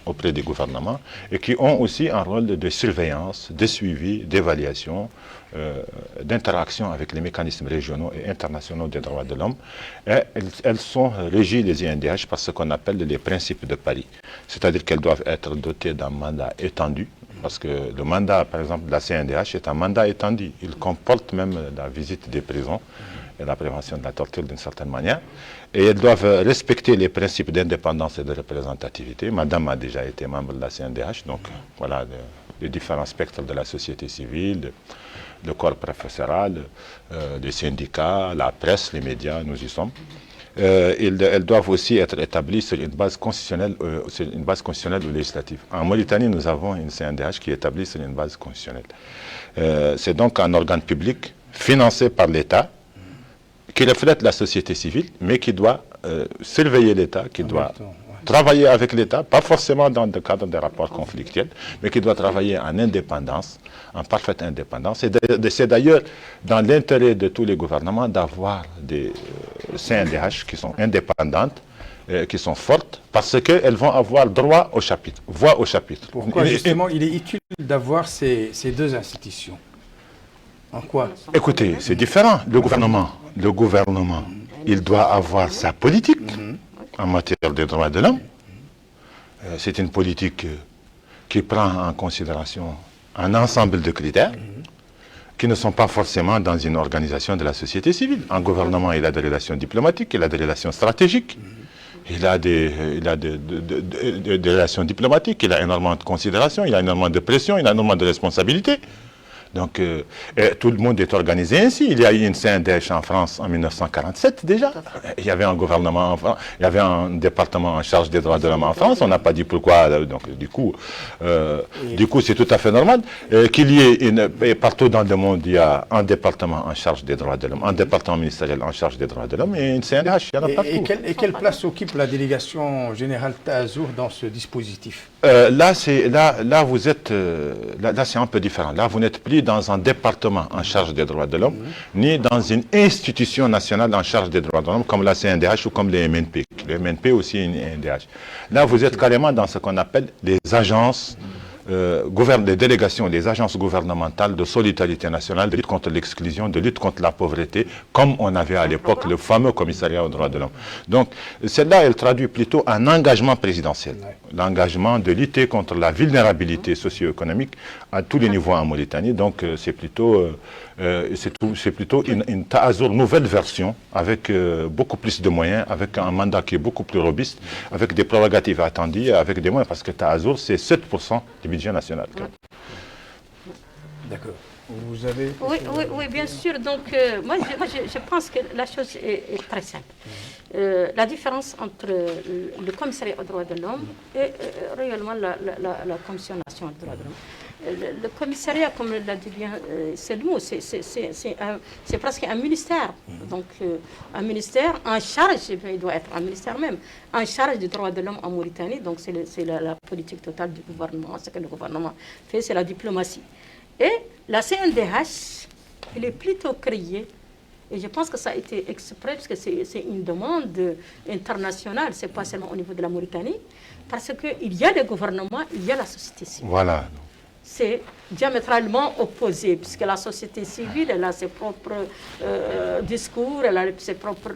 auprès des gouvernements et qui ont aussi un rôle de surveillance, de suivi, d'évaluation, d'interaction avec les mécanismes régionaux et internationaux des droits de l'homme. Et elles sont régies, les INDH, par ce qu'on appelle les principes de Paris. C'est-à-dire qu'elles doivent être dotées d'un mandat étendu, parce que le mandat, par exemple, de la CNDH est un mandat étendu. Il comporte même la visite des prisons et la prévention de la torture d'une certaine manière. Et elles doivent respecter les principes d'indépendance et de représentativité. Madame a déjà été membre de la CNDH, donc voilà les différents spectres de la société civile, le corps professoral, les syndicats, la presse, les médias, nous y sommes. Elles doivent aussi être établies sur une base constitutionnelle, ou législative. En Mauritanie, nous avons une CNDH qui est établie sur une base constitutionnelle. C'est donc un organe public financé par l'État, qui reflète la société civile, mais qui doit surveiller l'État, qui doit travailler avec l'État, pas forcément dans le cadre des rapports conflictuels, mais qui doit travailler en indépendance, en parfaite indépendance. Et c'est d'ailleurs dans l'intérêt de tous les gouvernements d'avoir des CNDH qui sont indépendantes, qui sont fortes, parce qu'elles vont avoir droit au chapitre, voix au chapitre. Pourquoi justement il est utile d'avoir ces deux institutions? En quoi? Écoutez, c'est différent. Le gouvernement, il doit avoir sa politique en matière des droits de l'homme. C'est une politique qui prend en considération un ensemble de critères qui ne sont pas forcément dans une organisation de la société civile. Un gouvernement, il a des relations diplomatiques, il a des relations stratégiques. il a des relations diplomatiques, il a énormément de considération, il a énormément de pression, il a énormément de responsabilités. Donc, tout le monde est organisé ainsi. Il y a eu une CNDH en France en 1947 déjà. Il y avait un gouvernement en France, il y avait un département en charge des droits de l'homme en France. On n'a pas dit pourquoi. Donc, du coup, c'est tout à fait normal qu'il y ait partout dans le monde, il y a un département en charge des droits de l'homme, un département ministériel en charge des droits de l'homme et une CNDH. Il y en a partout. Et quelle place occupe la délégation générale Taazour dans ce dispositif? Là, c'est un peu différent. Là, vous n'êtes plus dans un département en charge des droits de l'homme, ni dans une institution nationale en charge des droits de l'homme, comme la CNDH ou comme les MNP. Le MNP aussi est une NDH. Là, vous êtes carrément dans ce qu'on appelle les agences, des délégations, les agences gouvernementales de solidarité nationale, de lutte contre l'exclusion, de lutte contre la pauvreté, comme on avait à l'époque le fameux commissariat aux droits de l'homme. Donc, celle-là, elle traduit plutôt un engagement présidentiel, l'engagement de lutter contre la vulnérabilité socio-économique à tous les niveaux en Mauritanie. Donc, c'est plutôt une Taazour nouvelle version, avec beaucoup plus de moyens, avec un mandat qui est beaucoup plus robuste, avec des prérogatives attendues, avec des moyens, parce que Taazour, c'est 7% du budget national. D'accord. Vous avez... Oui, bien sûr. Donc, moi, je pense que la chose est très simple. La différence entre le commissariat aux droits de l'homme et réellement la Commission nationale des droits de l'homme. Le commissariat, comme l'a dit bien, c'est le mot, c'est presque un ministère. Donc, un ministère en charge, il doit être un ministère même, en charge des droits de l'homme en Mauritanie. Donc, c'est la politique totale du gouvernement. Ce que le gouvernement fait, c'est la diplomatie. Et la CNDH, elle est plutôt créée, et je pense que ça a été exprès, parce que c'est une demande internationale, ce n'est pas seulement au niveau de la Mauritanie, parce qu'il y a le gouvernement, il y a la société civile. Voilà. C'est diamétralement opposé, puisque la société civile, elle a ses propres discours, elle a ses propres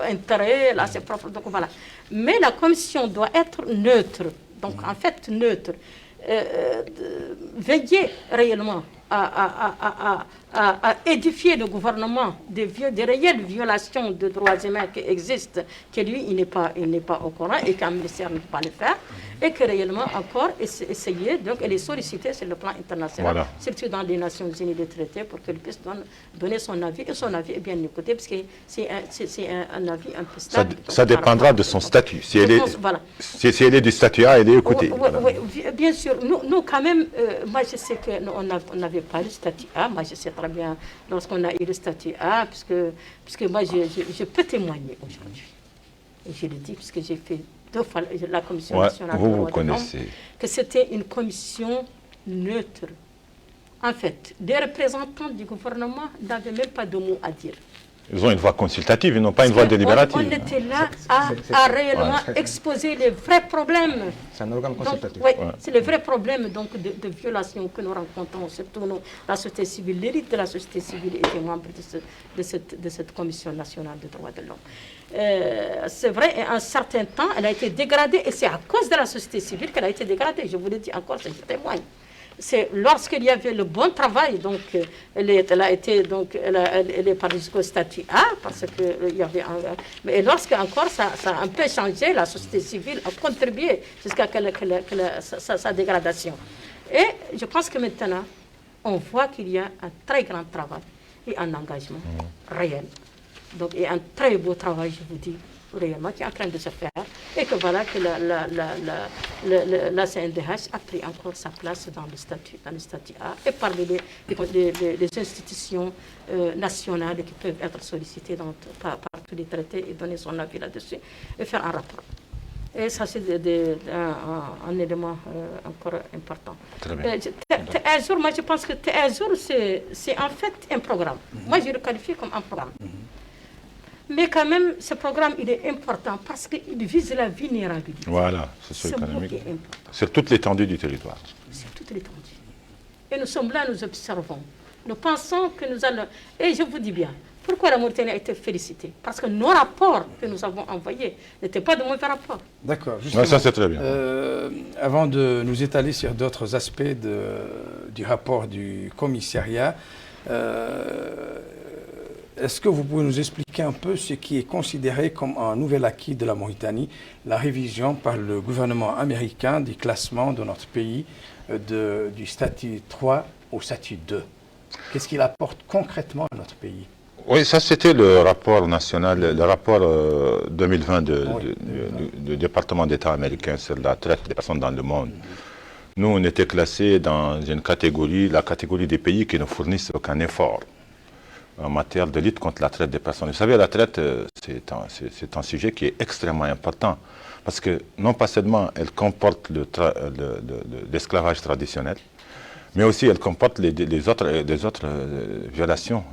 intérêts, elle a ses propres... Donc voilà. Mais la commission doit être neutre, donc en fait neutre. Veiller réellement à édifier le gouvernement des réelles violations de droits humains qui existent, que lui, il n'est pas au courant et qu'un ministère ne peut pas le faire, et que réellement encore essayer, donc elle est sollicitée sur le plan international, surtout dans les Nations Unies des traités, pour qu'elle puisse donner son avis, et son avis est bien écouté, parce que c'est un avis un peu stable. Ça dépendra de son statut. Si elle est du statut A, elle est écoutée. Oui, bien sûr. Nous quand même, moi je sais qu'on n'avait pas le statut A, moi je sais très bien lorsqu'on a eu le statut A, puisque moi je peux témoigner aujourd'hui. Et je le dis, puisque j'ai fait 2 fois la Commission nationale des droits de l'homme, que c'était une commission neutre. En fait, des représentants du gouvernement n'avaient même pas de mots à dire. Ils ont une voix consultative, ils n'ont pas une voix délibérative. On était là à réellement exposer les vrais problèmes. C'est un organe consultatif. Oui, c'est les vrais problèmes donc, de violation que nous rencontrons, surtout la société civile. L'élite de la société civile était membre de cette Commission nationale des droits de l'homme. C'est vrai, et un certain temps, elle a été dégradée, et c'est à cause de la société civile qu'elle a été dégradée. Je vous le dis encore, je témoigne. C'est lorsqu'il y avait le bon travail, donc elle est partie jusqu'au statut A, parce qu'il y avait mais lorsque encore ça a un peu changé, la société civile a contribué jusqu'à sa dégradation. Et je pense que maintenant, on voit qu'il y a un très grand travail et un engagement réel. Donc, et un très beau travail, je vous dis, réellement, qui est en train de se faire, et que voilà que la CNDH a pris encore sa place dans le statut A, et parmi les institutions nationales qui peuvent être sollicitées par tous les traités et donner son avis là-dessus, et faire un rapport. Et ça, c'est un élément encore important. Très bien. Taazour, moi, je pense que Taazour, c'est en fait un programme. Moi, je le qualifie comme un programme. Mais quand même, ce programme, il est important parce qu'il vise la vulnérabilité. Voilà, socio-économique. Sur toute l'étendue du territoire. Sur toute l'étendue. Et nous sommes là, nous observons. Nous pensons que nous allons... Et je vous dis bien, pourquoi la Mauritanie a été félicitée? Parce que nos rapports que nous avons envoyés n'étaient pas de mauvais rapports. D'accord. Ça, c'est très bien. Avant de nous étaler sur d'autres aspects du rapport du commissariat, est-ce que vous pouvez nous expliquer un peu ce qui est considéré comme un nouvel acquis de la Mauritanie, la révision par le gouvernement américain du classement de notre pays du statut 3 au statut 2? Qu'est-ce qu'il apporte concrètement à notre pays? Oui, ça c'était le rapport national, le rapport 2020 du département d'État américain sur la traite des personnes dans le monde. Nous, on était classés dans une catégorie, la catégorie des pays qui ne fournissent aucun effort en matière de lutte contre la traite des personnes. Vous savez, la traite, c'est un sujet qui est extrêmement important parce que non pas seulement elle comporte l'esclavage traditionnel, mais aussi elle comporte les autres violations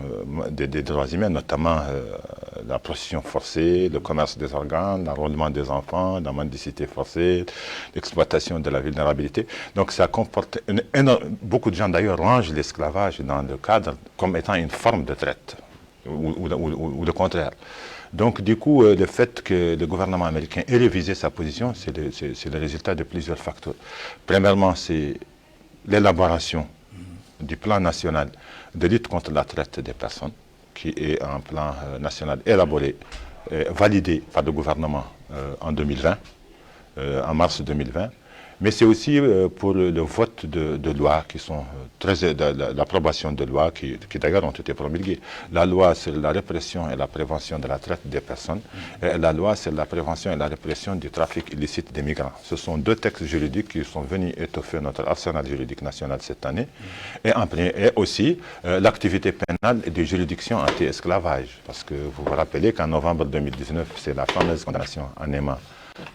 des droits humains, notamment la prostitution forcée, le commerce des organes, l'enrôlement des enfants, la mendicité forcée, l'exploitation de la vulnérabilité. Donc ça comporte beaucoup de gens d'ailleurs rangent l'esclavage dans le cadre comme étant une forme de traite, ou le contraire. Donc du coup, le fait que le gouvernement américain ait révisé sa position, c'est le résultat de plusieurs facteurs. Premièrement, c'est l'élaboration du plan national de lutte contre la traite des personnes, qui est un plan national élaboré, validé par le gouvernement en 2020, en mars 2020. Mais c'est aussi pour le vote de lois qui sont l'approbation de lois qui d'ailleurs ont été promulguées. La loi sur la répression et la prévention de la traite des personnes et la loi sur la prévention et la répression du trafic illicite des migrants. Ce sont deux textes juridiques qui sont venus étoffer notre arsenal juridique national cette année. Et aussi l'activité pénale et des juridictions anti-esclavage. Parce que vous vous rappelez qu'en novembre 2019, c'est la fameuse condamnation en EMA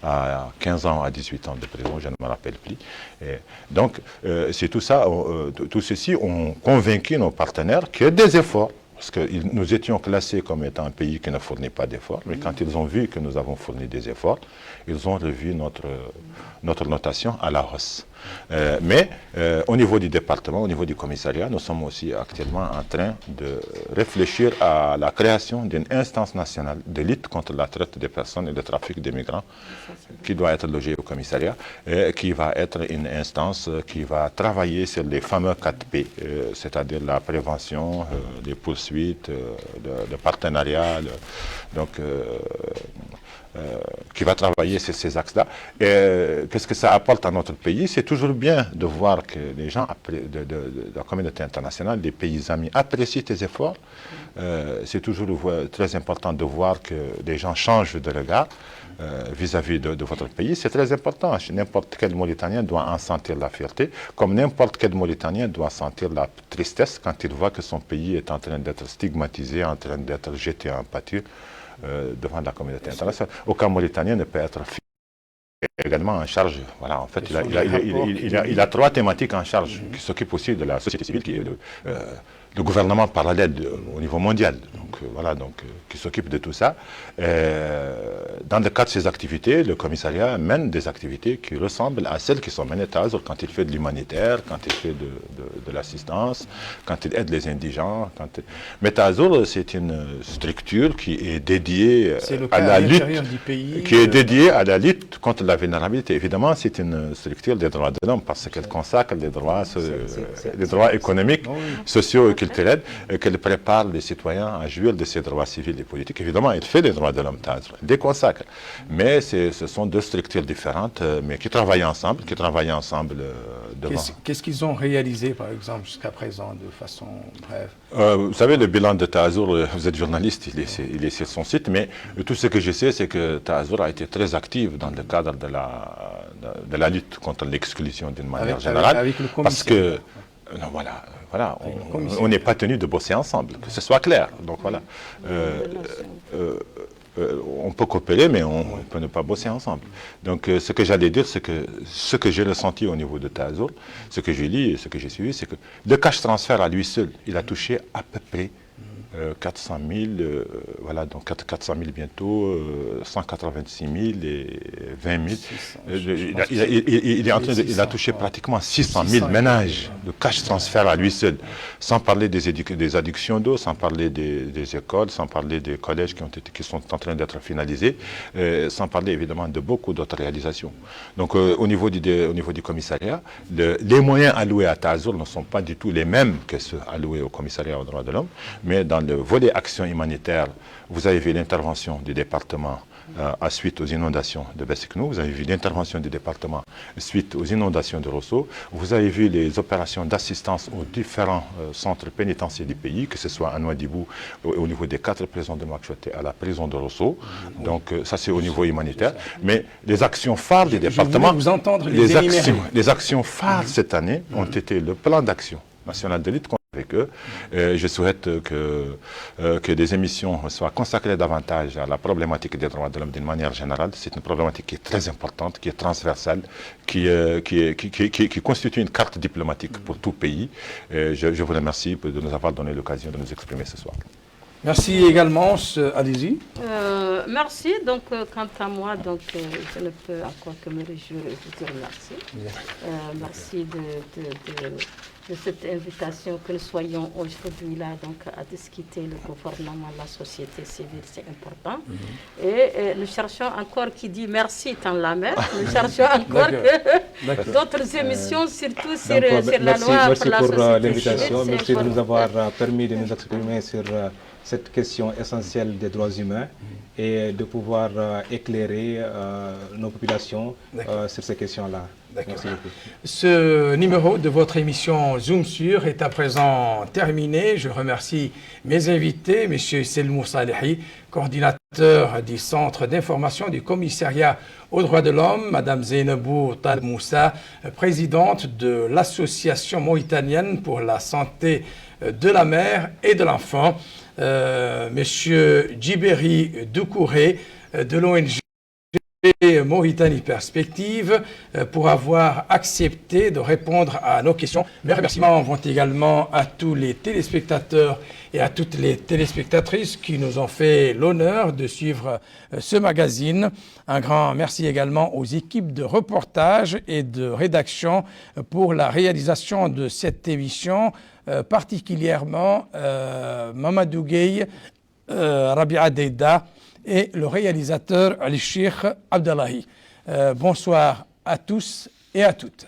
à 15 ans, à 18 ans de prison, je ne me rappelle plus. Et donc, c'est tout ça, tout ceci ont convaincu nos partenaires qu'il y a des efforts, parce que nous étions classés comme étant un pays qui ne fournit pas d'efforts, mais quand ils ont vu que nous avons fourni des efforts, ils ont revu notre notation à la hausse. Mais au niveau du département, au niveau du commissariat, nous sommes aussi actuellement en train de réfléchir à la création d'une instance nationale de lutte contre la traite des personnes et le trafic des migrants qui doit être logée au commissariat et qui va être une instance qui va travailler sur les fameux 4P, c'est-à-dire la prévention, les poursuites, le partenariat, qui va travailler sur ces axes-là. Qu'est-ce que ça apporte à notre pays? C'est toujours bien de voir que les gens de la communauté internationale, les pays amis, apprécient tes efforts. C'est toujours très important de voir que les gens changent de regard vis-à-vis de votre pays. C'est très important. N'importe quel Mauritanien doit en sentir la fierté, comme n'importe quel Mauritanien doit sentir la tristesse quand il voit que son pays est en train d'être stigmatisé, en train d'être jeté en pâture devant la communauté internationale. Aucun Mauritanien ne peut être également en charge. Voilà, en fait, il a trois thématiques en charge qui s'occupent aussi de la société civile, qui est le gouvernement parallèle au niveau mondial, qui s'occupe de tout ça. Dans le cadre de ces activités, le commissariat mène des activités qui ressemblent à celles qui sont menées à Tazur quand il fait de l'humanitaire, quand il fait de l'assistance, quand il aide les indigents. Mais Tazur, c'est une structure qui est dédiée à la lutte, à la lutte contre la vulnérabilité. Évidemment, c'est une structure des droits de l'homme parce qu'elle consacre les droits économiques, sociaux et culturels, qu'elle prépare les citoyens à jouir de ces droits civils et politiques. Évidemment, elle fait les droits de l'homme, elle les consacre. Mais ce sont deux structures différentes, mais qui travaillent ensemble, devant. Qu'est-ce qu'ils ont réalisé, par exemple, jusqu'à présent, de façon brève? Vous savez, le bilan de Tazur, vous êtes journaliste, il est sur son site, mais tout ce que je sais, c'est que Tazur a été très active dans le cadre de la lutte contre l'exclusion d'une manière générale. Avec le parce que, on n'est pas tenu de bosser ensemble, que ce soit clair. Donc voilà. On peut coopérer, mais on peut ne pas bosser ensemble. Donc ce que j'allais dire, c'est que ce que j'ai ressenti au niveau de Tazur, ce que j'ai lu et ce que j'ai suivi, c'est que le cash transfert à lui seul, il a touché à peu près 400 000, donc 400 000 bientôt, 186 000 et 20 000. Il a touché pratiquement 600 000 ménages de cash transfert à lui seul, sans parler des addictions d'eau, sans parler des écoles, sans parler des collèges qui sont en train d'être finalisés, sans parler évidemment de beaucoup d'autres réalisations. Donc au niveau du commissariat, les moyens alloués à Tazur ne sont pas du tout les mêmes que ceux alloués au commissariat aux droits de l'homme, mais dans le volet action humanitaire, vous avez vu l'intervention du département suite aux inondations de Bessiknou, vous avez vu l'intervention du département suite aux inondations de Rosso, vous avez vu les opérations d'assistance aux différents centres pénitentiaires du pays, que ce soit à Nouadhibou, au niveau des 4 prisons de Nouakchott et à la prison de Rosso. Donc ça c'est au niveau humanitaire. Mais les actions phares du département, vous entendre les actions phares cette année ont été le plan d'action national de lutte avec eux. Je souhaite que des émissions soient consacrées davantage à la problématique des droits de l'homme d'une manière générale. C'est une problématique qui est très importante, qui est transversale, qui constitue une carte diplomatique pour tout pays. Je vous remercie de nous avoir donné l'occasion de nous exprimer ce soir. Merci également, allez-y. Merci. Donc, quant à moi, donc, je ne peux encore que me réjouir et vous dire merci. Merci de cette invitation que nous soyons aujourd'hui là donc, à discuter le gouvernement, la société civile, c'est important. Et nous cherchons encore qui dit merci dans la mer. Nous cherchons encore d'autres émissions, surtout sur la loi pour la société civile. Merci pour l'invitation. Merci de nous avoir permis de nous exprimer sur cette question essentielle des droits humains et de pouvoir éclairer nos populations sur ces questions-là. Merci beaucoup. Ce numéro de votre émission Zoom Sur est à présent terminé. Je remercie mes invités, M. Selmou Salehi, coordinateur du Centre d'information du Commissariat aux droits de l'homme, Mme Zainabou Tal Moussa, présidente de l'Association mauritanienne pour la santé de la mère et de l'enfant, M. Djiberi Doucouré de l'ONG Mauritanie Perspective pour avoir accepté de répondre à nos questions. Mes remerciements vont également à tous les téléspectateurs et à toutes les téléspectatrices qui nous ont fait l'honneur de suivre ce magazine. Un grand merci également aux équipes de reportage et de rédaction pour la réalisation de cette émission, particulièrement Mamadou Gueye, Rabia Deida et le réalisateur Ali Sheikh Abdallahi. Bonsoir à tous et à toutes.